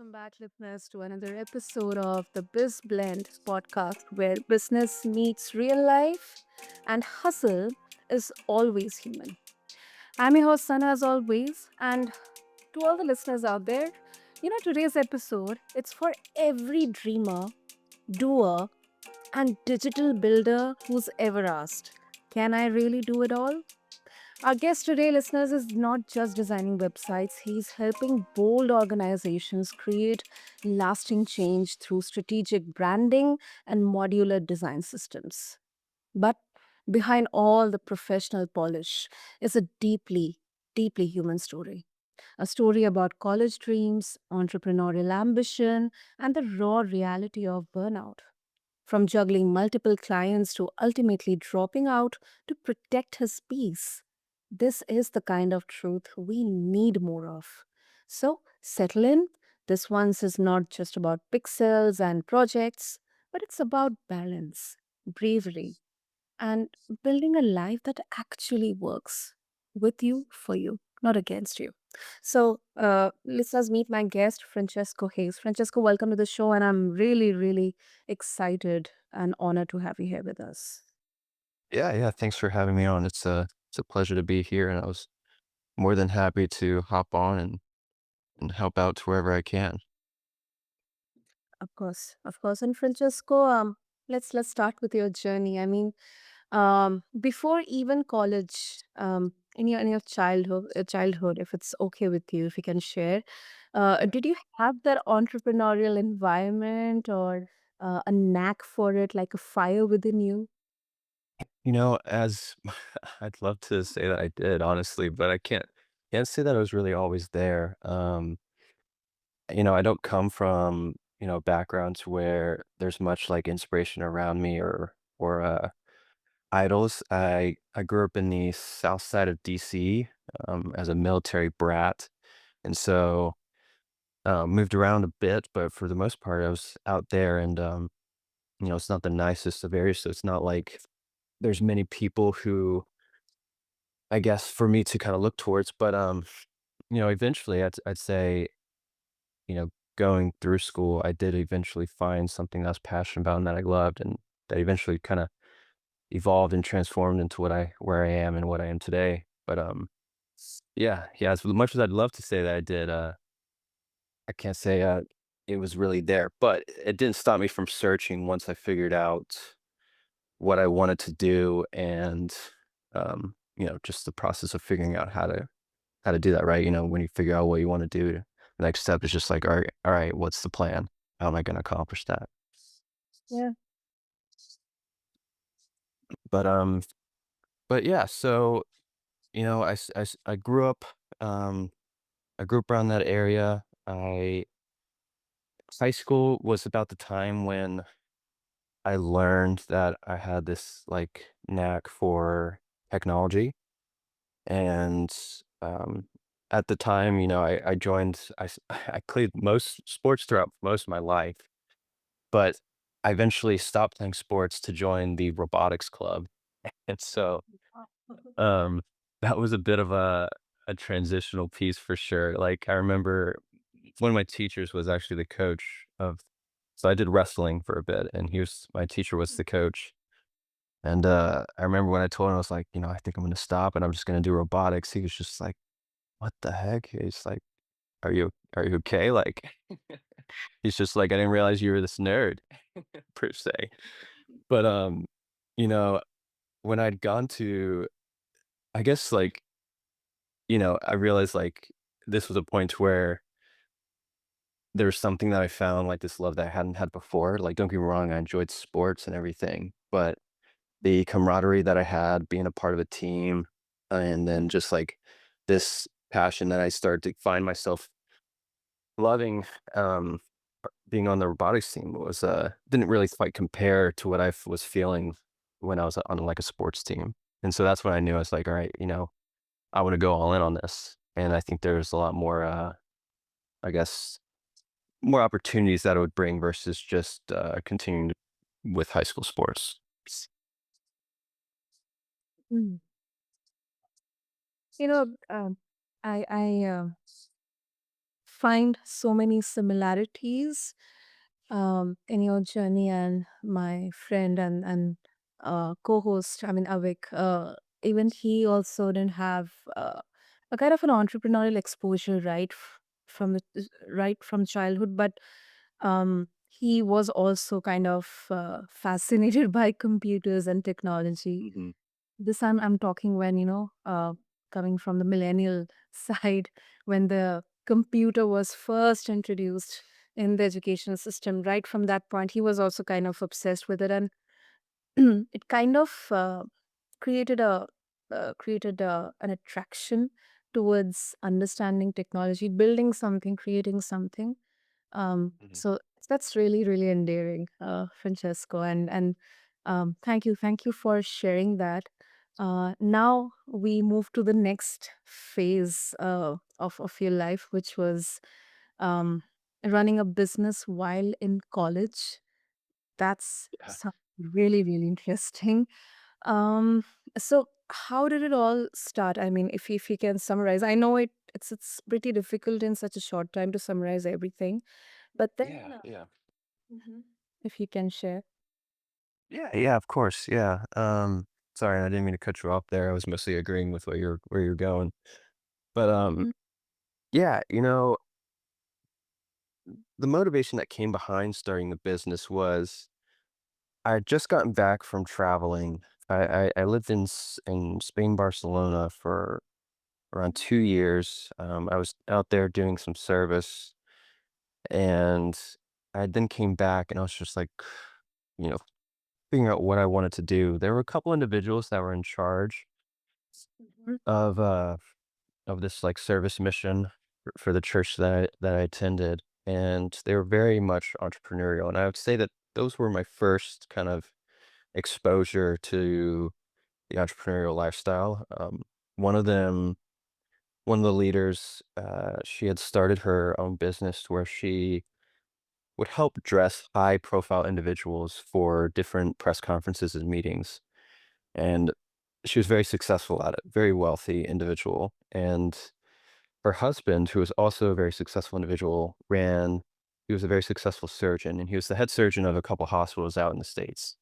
welcome back, listeners, to another episode of the Biz Blend podcast where business meets real life and hustle is always human. I'm your host, Sana, as always, and to all the listeners out there, today's episode, it's for every dreamer, doer, and digital builder who's ever asked, can I really do it all? Our guest today, listeners, is not just designing websites, he's helping bold organizations create lasting change through strategic branding and modular design systems. But behind all the professional polish is a deeply human story. A story about college dreams, entrepreneurial ambition, and the raw reality of burnout. From juggling multiple clients to ultimately dropping out to protect his peace. This is the kind of truth we need more of. So, settle in. This one's is not just about pixels and projects, but it's about balance, bravery, and building a life that actually works with you, for you, not against you. So, listeners, meet my guest, Francesco Hayes. Francesco, welcome to the show, and I'm really excited and honored to have you here with us. Yeah. Thanks for having me on. It's a pleasure to be here, and I was more than happy to hop on and help out to wherever I can. Of course. And Francesco, let's start with your journey. I mean, before even college, in your childhood, if it's okay with you, if you can share, did you have that entrepreneurial environment or a knack for it, like a fire within you? As I'd love to say that I did, honestly, but I can't say that I was really always there. I don't come from, backgrounds where there's much like inspiration around me or idols. I grew up in the south side of DC as a military brat. And so moved around a bit, but for the most part, I was out there and, it's not the nicest of areas. So it's not like there's many people who I guess for me to kind of look towards. But, eventually I'd say, you know, going through school, I did eventually find something that I was passionate about and that I loved and that eventually kind of evolved and transformed into where I am and what I am today. But, yeah, as much as I'd love to say that I did, I can't say, it was really there, but it didn't stop me from searching once I figured out what I wanted to do and, just the process of figuring out how to do that, right? When you figure out what you wanna do, the next step is just like, "All right, what's the plan? How am I gonna accomplish that?" Yeah. But, um but yeah, so, I grew up, um I grew up around that area. I High school was about the time when I learned that I had this, like, knack for technology, and, um, at the time, I joined I played most sports throughout most of my life, but I eventually stopped playing sports to join the robotics club, and so, um, that was a bit of a transitional piece for sure. Like, I remember one of my teachers was actually the coach of so I did wrestling for a bit, and he was my teacher was the coach. And, I remember when I told him, I was like, "I think I'm gonna stop and I'm just gonna do robotics." He was just like, "What the heck?" He's like, "Are you okay?" Like, he's just like, "I didn't realize you were this nerd," per se. But, you know, when I'd gone to I guess, like, I realized, like, this was a point where there was something that I found, like, this love that I hadn't had before. Like, don't get me wrong, I enjoyed sports and everything, but the camaraderie that I had being a part of a team, and then just, like, this passion that I started to find myself loving, being on the robotics team was, didn't really quite compare to what was feeling when I was on, like, a sports team, and so that's when I knew I was like, "Alright, I wanna go all in on this," and I think there's a lot more, I guess, more opportunities that it would bring versus just, continuing with high school sports. Mm. You know, I find so many similarities in your journey, and my friend and co-host, I mean Avik, even he also didn't have a kind of an entrepreneurial exposure right from childhood, but he was also kind of fascinated by computers and technology. Mhm. This I'm talking when, coming from the millennial side, when the computer was first introduced in the educational system. Right from that point, he was also kind of obsessed with it, and it kind of created an attraction towards understanding technology, building something, creating something. Mhm. So that's really, really endearing, Francesco, and thank you for sharing that. Now we move to the next phase of your life, which was um, running a business while in college. That's Yeah. really, really interesting. Um, so how did it all start? I mean, if you can summarize, I know it's pretty difficult in such a short time to summarize everything, but then Yeah, yeah. Mhm. If you can share. Yeah, of course, yeah, sorry, I didn't mean to cut you off there, I was mostly agreeing with what you're where you're going. But, Mhm. yeah, the motivation that came behind starting the business was I had just gotten back from traveling. I lived in Spain, Barcelona for around 2 years. I was out there doing some service, and I then came back, and I was just, like, you know, figuring out what I wanted to do. There were a couple individuals that were in charge Mhm. of, this, like, service mission for the church that I attended, and they were very much entrepreneurial, and I would say that those were my first kind of exposure to the entrepreneurial lifestyle. One of them one of the leaders, she had started her own business where she would help dress high profile individuals for different press conferences and meetings. And she was very successful at it, very wealthy individual. And her husband, who was also a very successful individual, he was a very successful surgeon, and he was the head surgeon of a couple hospitals out in the States.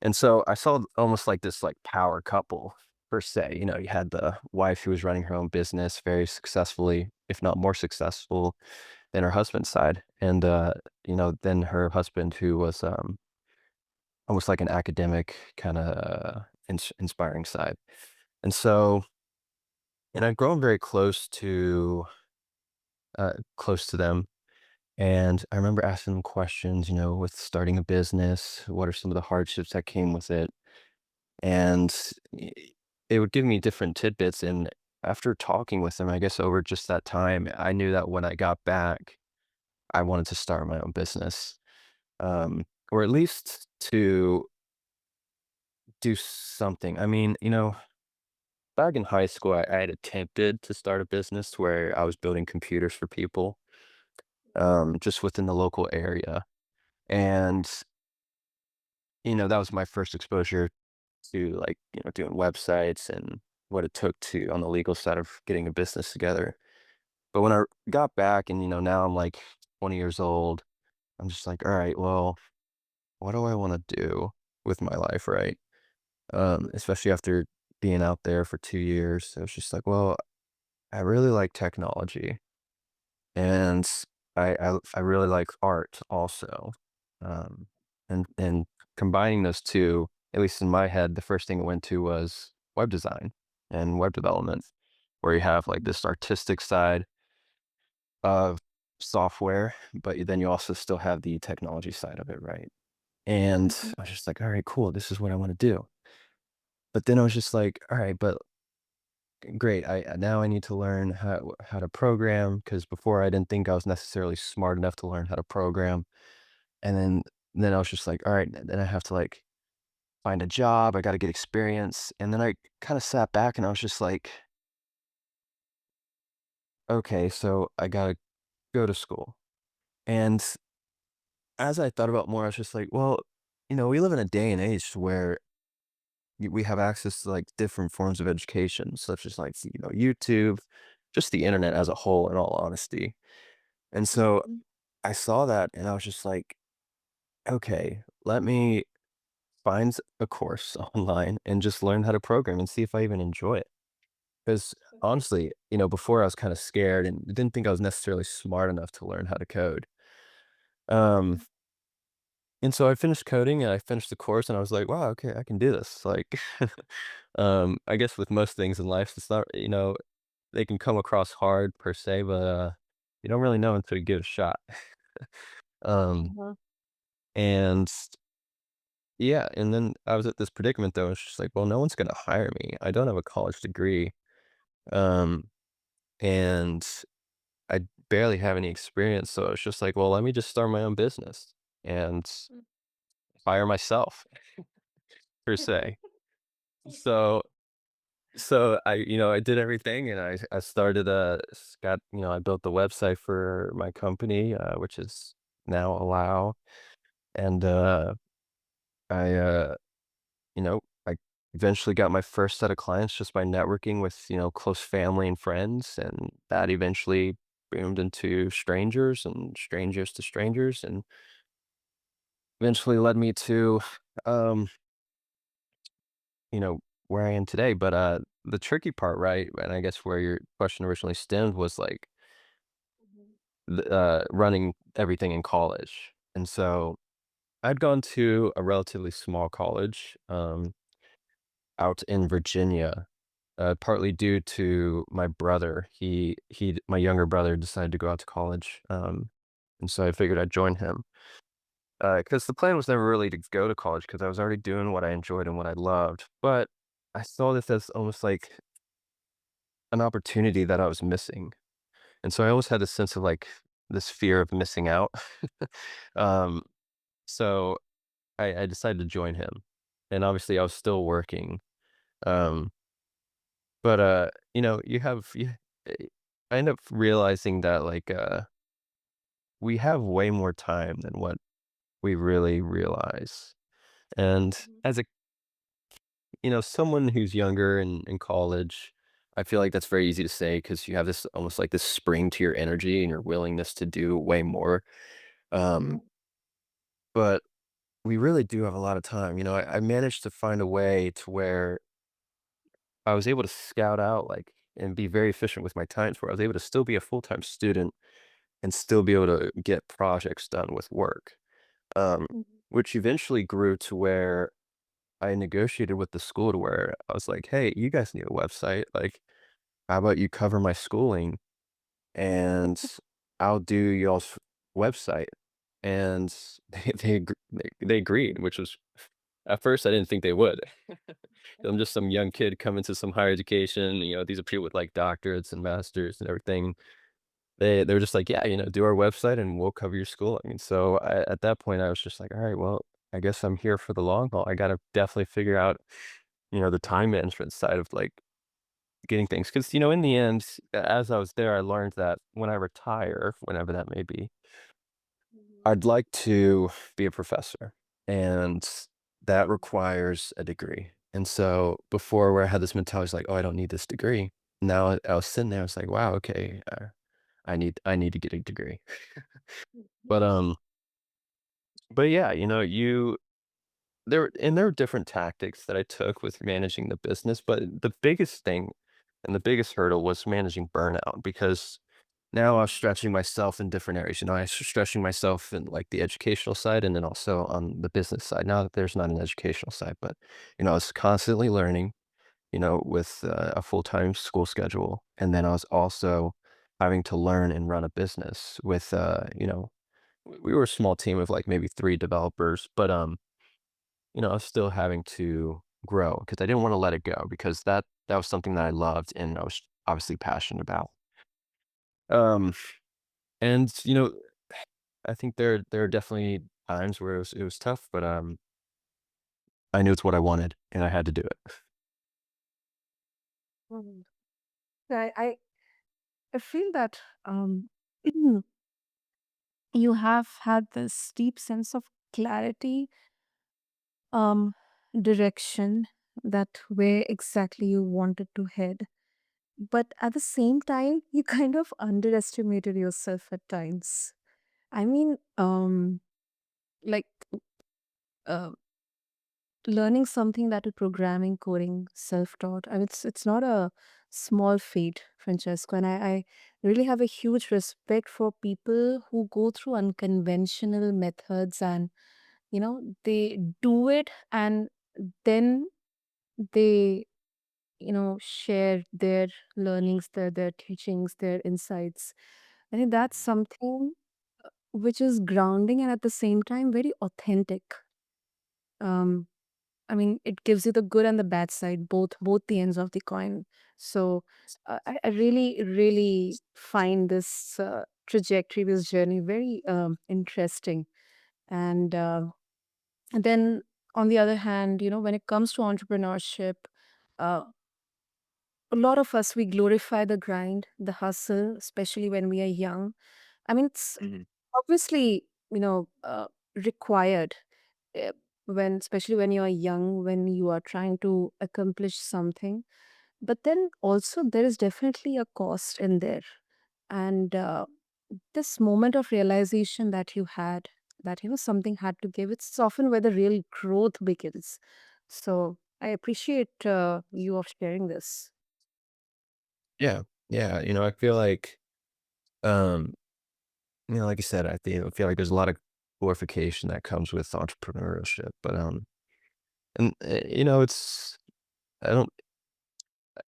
And so I saw almost like this like power couple per se. You had the wife who was running her own business very successfully, if not more successful than her husband's side. And then her husband who was almost like an academic kind of inspiring side. And so and I'd grown very close to them. And I remember asking them questions, with starting a business, what are some of the hardships that came with it? And I it would give me different tidbits, and after talking with them, I guess over just that time, I knew that when I got back, I wanted to start my own business, or at least to do something. I mean, back in high school, I had attempted to start a business where I was building computers for people, just within the local area, and, that was my first exposure to, like, doing websites and what it took to on the legal side of getting a business together. But when I got back and, now I'm like 20 years old, I'm just like, all right, well, what do I want to do with my life, right? Especially after being out there for 2 years. So it's just like, well, I really like technology and I really like art also. Um, and combining those two, at least in my head, the first thing it went to was web design and web development, where you have like this artistic side of software, but then you also still have the technology side of it, right? And Mhm. I was just like, all right, cool, this is what I want to do. But then I was just like, all right, but great. I now I need to learn how to program because before I didn't think I was necessarily smart enough to learn how to program. And then I was just like, all right, then I have to like find a job. I got to get experience. And then I kind of sat back and I was just like, okay, so I got to go to school. And as I thought about more, I was just like, well, we live in a day and age where we have access to like different forms of education, such as like, YouTube, just the internet as a whole, in all honesty. And so Mhm. I saw that and I was just like, okay, let me find a course online and just learn how to program and see if I even enjoy it. Because honestly, before I was kind of scared and didn't think I was necessarily smart enough to learn how to code. Um, and so I finished coding and I finished the course and I was like, wow, okay, I can do this. Like, I guess with most things in life, it's not, they can come across hard per se, but you don't really know until you give it a shot. Um, Uh-huh. and yeah, and then I was at this predicament though. It's just like, well, no one's gonna hire me. I don't have a college degree. Um, and I barely have any experience. So it's just like, well, let me just start my own business and hire myself per se. So I did everything and I started I built the website for my company, which is now Allow. And I eventually got my first set of clients just by networking with, close family and friends, and that eventually boomed into strangers and strangers to strangers, and eventually led me to, um, you know, where I am today. But the tricky part, right, and I guess where your question originally stemmed was like running everything in college, and so I'd gone to a relatively small college. Out in Virginia, partly due to my brother. My younger brother decided to go out to college, and so I figured I'd join him. Because the plan was never really to go to college because I was already doing what I enjoyed and what I loved. But I saw this as almost like an opportunity that I was missing, and so I always had this sense of like this fear of missing out. um, so I decided to join him, and obviously I was still working. Um, But, eh, I end up realizing that, like, we have way more time than what we really realize. And as someone who's younger and in college, I feel like that's very easy to say because you have this almost like this spring to your energy and your willingness to do way more. Um, but we really do have a lot of time. I managed to find a way to where I was able to scout out, like, and be very efficient with my times where I was able to still be a full-time student and still be able to get projects done with work, um, which eventually grew to where I negotiated with the school to where I was like, "Hey, you guys need a website. Like, how about you cover my schooling and I'll do y'all's website?" And they agreed, which was at first I didn't think they would. I'm just some young kid coming to some higher education. These are people with like doctorates and masters and everything. They were just like, "Yeah, do our website and we'll cover your schooling." And so at that point, I was just like, "All right, well, I guess I'm here for the long haul. I gotta definitely figure out, the time management side of like getting things." Because, in the end, as I was there, I learned that when I retire, whenever that may be, I'd like to be a professor. And that requires a degree. And so before where I had this mentality, it's like, oh, I don't need this degree. Now I was sitting there, I was like, wow, okay, I need to get a degree. But, but yeah, there were different tactics that I took with managing the business, but the biggest thing and the biggest hurdle was managing burnout because now I was stretching myself in different areas. I was stretching myself in like the educational side and then also on the business side. Now that there's not an educational side, but I was constantly learning, with a full-time school schedule. And then I was also having to learn and run a business with, we were a small team of like maybe 3 developers, but I was still having to grow because I didn't want to let it go because that was something that I loved and I was obviously passionate about. Um, and I think there are definitely times where it was tough, but I knew it's what I wanted and I had to do it. Mhm. I feel that you have had this deep sense of clarity, um, direction, that where exactly you wanted to head. but at the same time, you kind of underestimated yourself at times. I mean, like uh, learning something that is programming, coding, self-taught. I mean, it's not a small feat, Francesco. And I really have a huge respect for people who go through unconventional methods and, they do it and then they, share their learnings, their teachings, their insights. I think that's Mhm. something which is grounding and at the same time very authentic. Um, I mean, it gives you the good and the bad side, both the ends of the coin. So I really, really find this trajectory, this journey very interesting. And then on the other hand, when it comes to entrepreneurship, uh, a lot of us we glorify the grind, the hustle, especially when we are young. I mean, it's Mhm. obviously required eh, when especially when you are young, when you are trying to accomplish something, but then also there is definitely a cost in there. And this moment of realization that you had, that something had to give, it's often where the real growth begins. So I appreciate you of sharing this. Yeah. Yeah, I feel like, um, like I said, I feel like there's a lot of glorification that comes with entrepreneurship, but, and, it's I don't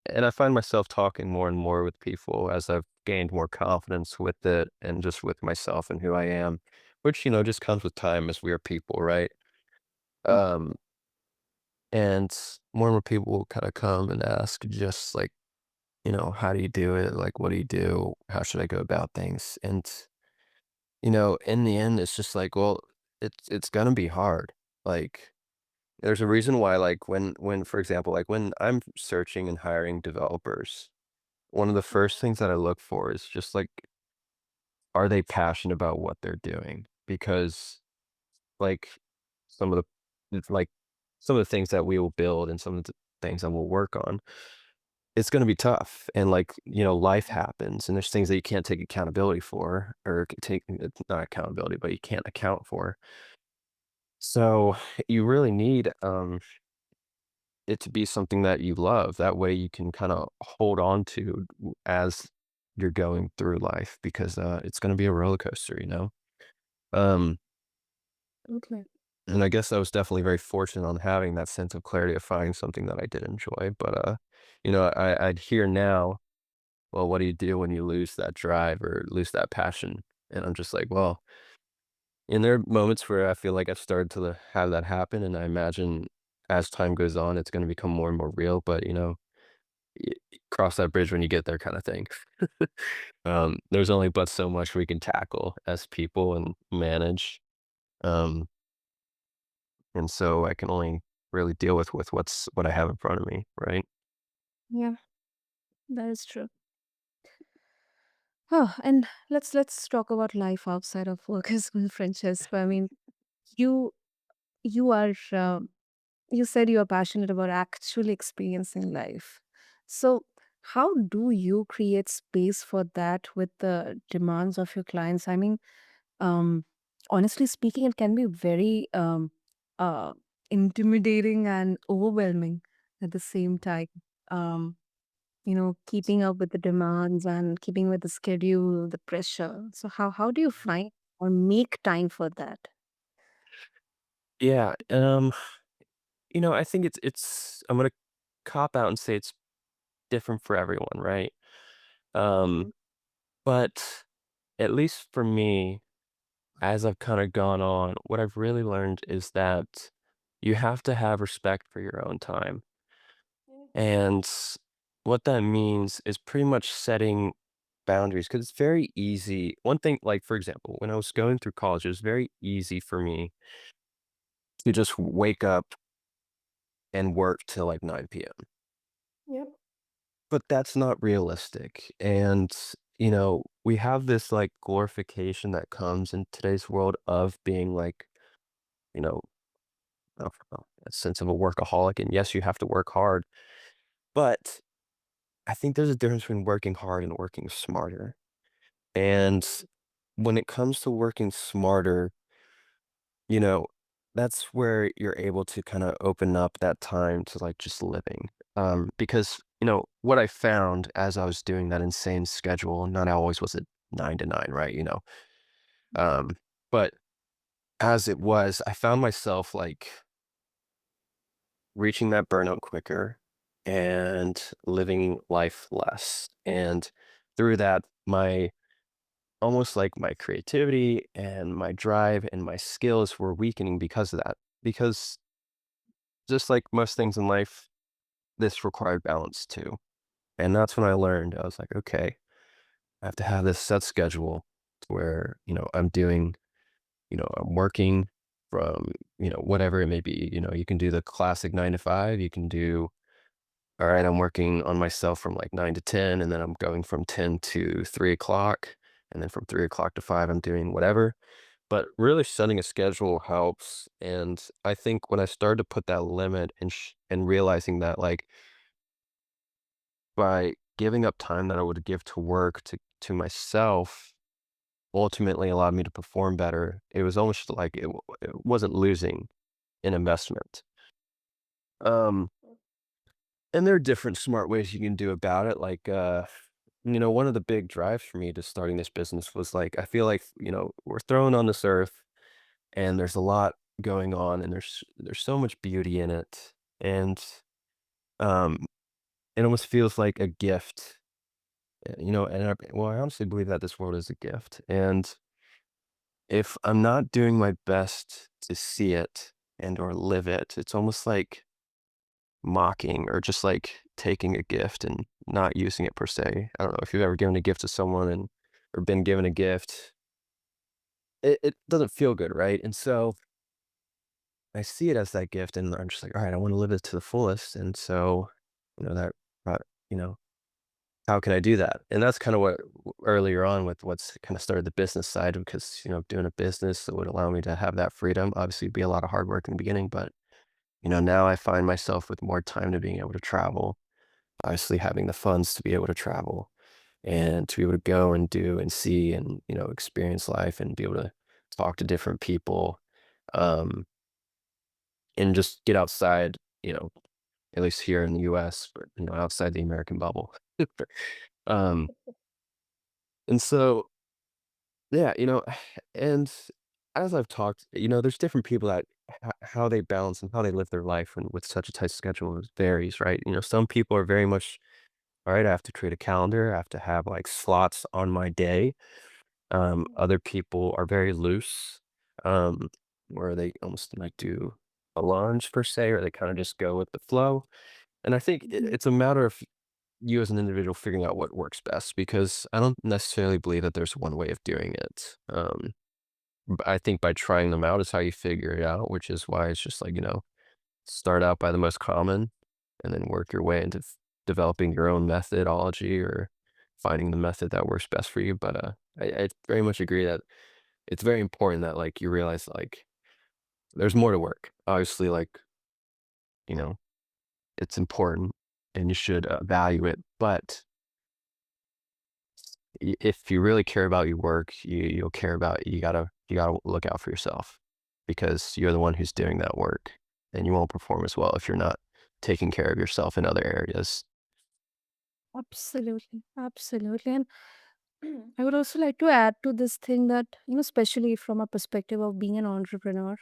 and I find myself talking more and more with people as I've gained more confidence with it and just with myself and who I am, which, just comes with time as we are people, right? Mm. Um, and more and more people will kind of come and ask just like, how do you do it? Like, what do you do? How should I go about things? And, in the end, it's just like, well, it's gonna be hard. Like, there's a reason why, like, for example, like when I'm searching and hiring developers, one of the first things that I look for is just like, are they passionate about what they're doing? Because, like, some of it's like some of the things that we will build and some of the things that we'll work on, it's gonna be tough. And like, life happens and there's things that you can't take accountability for or take not accountability, but you can't account for. So you really need it to be something that you love. That way you can kind of hold on to as you're going through life because it's going to be a roller coaster. Um, Okay. and I guess I was definitely very fortunate on having that sense of clarity of finding something that I did enjoy. But I'd hear now, well, what do you do when you lose that drive or lose that passion? And I'm just like, well, and there are moments where I feel like I've started to have that happen, and I imagine as time goes on, it's going to become more and more real. But cross that bridge when you get there kind of thing. There's only but so much we can tackle as people and manage. Um, and so I can only really deal with what I have in front of me, right? Yeah, that is true. Oh, and let's talk about life outside of work as well, Francesco. I mean, you you are you said you are passionate about actually experiencing life. So, how do you create space for that with the demands of your clients? I mean, um, honestly speaking, it can be very uh, intimidating and overwhelming at the same time. Um, keeping up with the demands and keeping with the schedule, the pressure. So how do you find or make time for that? Yeah. I think I'm gonna cop out and say it's different for everyone, right? Um, Mhm. but at least for me, as I've kind of gone on, what I've really learned is that you have to have respect for your own time. And what that means is pretty much setting boundaries because it's very easy. One thing, like, for example, when I was going through college, it was very easy for me to just wake up and work till like 9 p.m. Yep. But that's not realistic. And, we have this like glorification that comes in today's world of being like, you know, a sense of a workaholic. And yes, you have to work hard, but I think there's a difference between working hard and working smarter. And when it comes to working smarter, you know, that's where you're able to kind of open up that time to like just living. Because, what I found as I was doing that insane schedule, not always was it 9 to 9, right? Um, but as it was, I found myself like reaching that burnout quicker and living life less. And through that, my almost like my creativity and my drive and my skills were weakening because of that. Because just like most things in life, this required balance too. And that's when I learned I was like, okay, I have to have this set schedule where, I'm working from, whatever it may be. You can do the classic 9 to 5. You can do, all right, I'm working on myself from like 9 to 10, and then I'm going from 10 to 3 o'clock. And then from 3 o'clock to 5, I'm doing whatever. But really setting a schedule helps, and I think when I started to put that limit and realizing that, like, by giving up time that I would give to work to myself, ultimately allowed me to perform better. It was almost like it wasn't losing an investment. Um, and there are different smart ways you can do about it, like, one of the big drives for me to starting this business was, like, I feel like, we're thrown on this earth and there's a lot going on and there's so much beauty in it, and um it almost feels like a gift, well, I honestly believe that this world is a gift, and if I'm not doing my best to see it and or live it, it's almost like mocking or just like taking a gift and not using it per se. I don't know if you've ever given a gift to someone and or been given a gift, it doesn't feel good, right? And so I see it as that gift, and I'm just like, all right, I want to live it to the fullest. And so, that, uh, you know, how can I do that? And that's kind of what earlier on with what's kind of started the business side because, doing a business that would allow me to have that freedom. Obviously, it'd be a lot of hard work in the beginning, but, now I find myself with more time to being able to travel, obviously having the funds to be able to travel and to be able to go and do and see and, experience life and be able to talk to different people. Um, and just get outside, at least here in the US, but, outside the American bubble. Um, and so, yeah, and as I've talked, there's different people that how they balance and how they live their life and with such a tight schedule varies, right? Some people are very much, all right, I have to create a calendar, I have to have like slots on my day. Other people are very loose, um, where they almost like do a lunge per se, or they kind of just go with the flow. And I think Mhm. it's a matter of you as an individual figuring out what works best because I don't necessarily believe that there's one way of doing it. But I think by trying them out is how you figure it out, which is why it's just like, start out by the most common and then work your way into developing your own methodology or finding the method that works best for you. But I very much agree that it's very important that like you realize like there's more to work. Obviously, like, you know, it's important and you should value it. But if you really care about your work, you'll care about you gotta look out for yourself because you're the one who's doing that work, and you won't perform as well if you're not taking care of yourself in other areas. Absolutely, absolutely. And I would also like to add to this thing that, especially from a perspective of being an entrepreneur,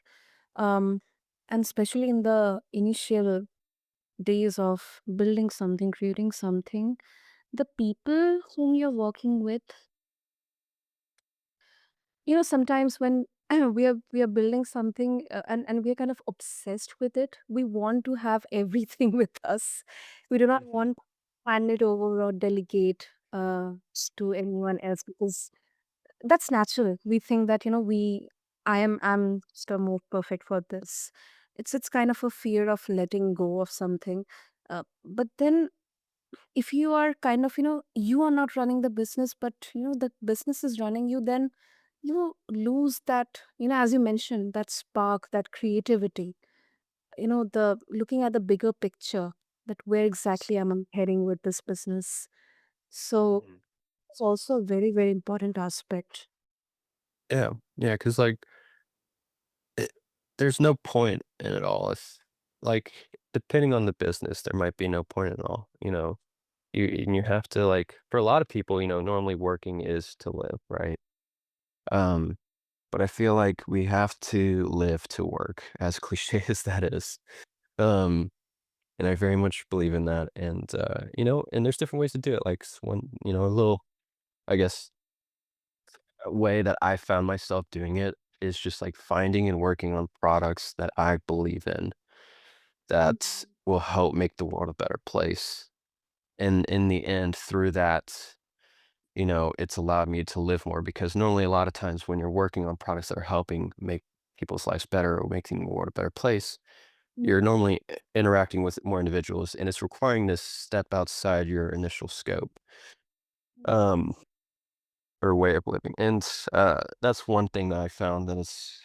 um, and especially in the initial days of building something, creating something, the people whom you're working with, sometimes when we are building something, and we are kind of obsessed with it, we want to have everything with us. We do not want to hand it over or delegate to anyone else because that's natural. We think that, I'm just a more perfect for this. It's kind of a fear of letting go of something. But then if you are kind of, you are not running the business, but the business is running you, then you lose that, as you mentioned, that spark, that creativity, the looking at the bigger picture. that where exactly am I heading with this business. So Mhm. it's also a very, very important aspect. Yeah, yeah, because like it, there's no point in it all. If like depending on the business, there might be no point at all. You have to like for a lot of people, normally working is to live, right? Um, but I feel like we have to live to work, as cliche as that is. Um, and I very much believe in that. And there's different ways to do it. Like one, a little, I guess, a way that I found myself doing it is just like finding and working on products that I believe in that Mhm. will help make the world a better place. And in the end, through that, it's allowed me to live more because normally a lot of times when you're working on products that are helping make people's lives better or making the world a better place, you're Mhm. normally interacting with more individuals and it's requiring this step outside your initial scope um, or way of living. And that's one thing that I found that is,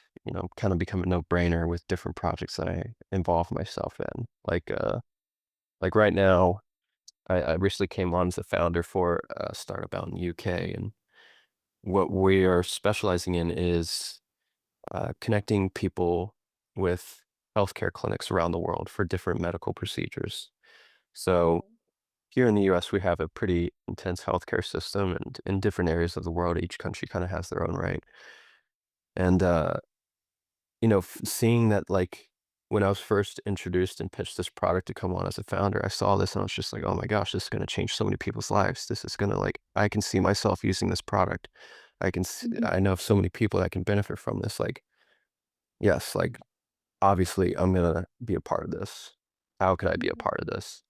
kind of become a no-brainer with different projects that I involve myself in. Like right now, I recently came on as the founder for a startup out in the UK, and what we are specializing in is connecting people with healthcare clinics around the world for different medical procedures. So here in the US, we have a pretty intense healthcare system, and in different areas of the world, each country kind of has their own right. And seeing that, like, when I was first introduced and pitched this product to come on as a founder, I saw this and I was just like, oh my gosh, this is going to change so many people's lives. This is going to like, I can see myself using this product. Mhm. I know of so many people that can benefit from this. Like, yes, like obviously I'm going to be a part of this. How could I be a Mhm. part of this?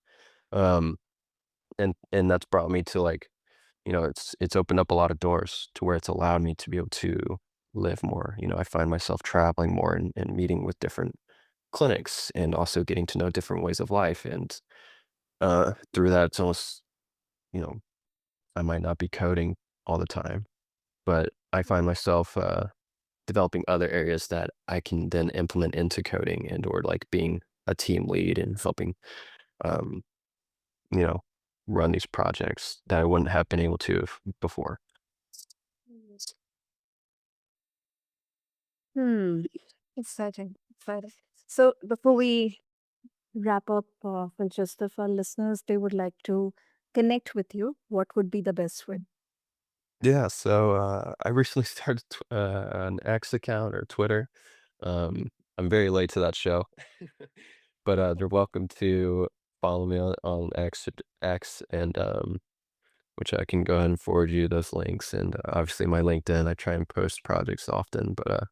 Um, and that's brought me to like, it's opened up a lot of doors to where it's allowed me to be able to live more. I find myself traveling more and meeting with different clinics and also getting to know different ways of life. And through that, it's almost, you know, I might not be coding all the time, but I find myself developing other areas that I can then implement into coding and or like being a team lead and helping, um, you know, run these projects that I wouldn't have been able to before. Hmm. Exciting. Exciting. So before we wrap up, Francesca, for our listeners, they would like to connect with you. What would be the best way? Yeah, so I recently started an X account or Twitter. I'm very late to that show, but they're welcome to follow me on X, and which I can go ahead and forward you those links. And obviously, my LinkedIn, I try and post projects often, but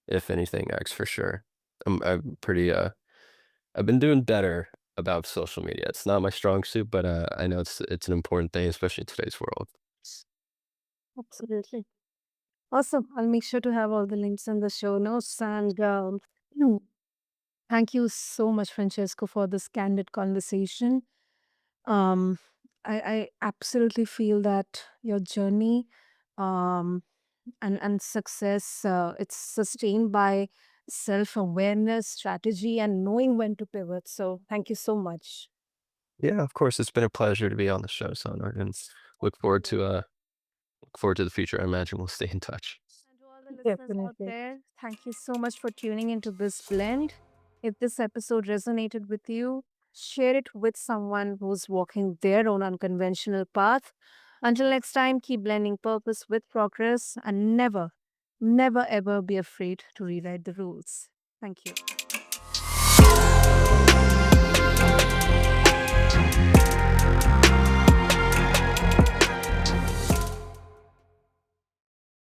if anything, X for sure. I'm pretty I've been doing better about social media. It's not my strong suit, but I know it's an important thing, especially in today's world. Absolutely. Awesome. I'll make sure to have all the links in the show notes. And thank you so much, Francesco, for this candid conversation. Um, I absolutely feel that your journey um, and success, it's sustained by self-awareness, strategy, and knowing when to pivot. So thank you so much. Yeah, of course. It's been a pleasure to be on the show, Sonar, and look forward to Absolutely. the future. I imagine we'll stay in touch. And to all the listeners out Definitely. there, thank you so much for tuning into this blend. If this episode resonated with you, share it with someone who's walking their own unconventional path. Until next time, keep blending purpose with progress and never, never ever be afraid to rewrite the rules. Thank you.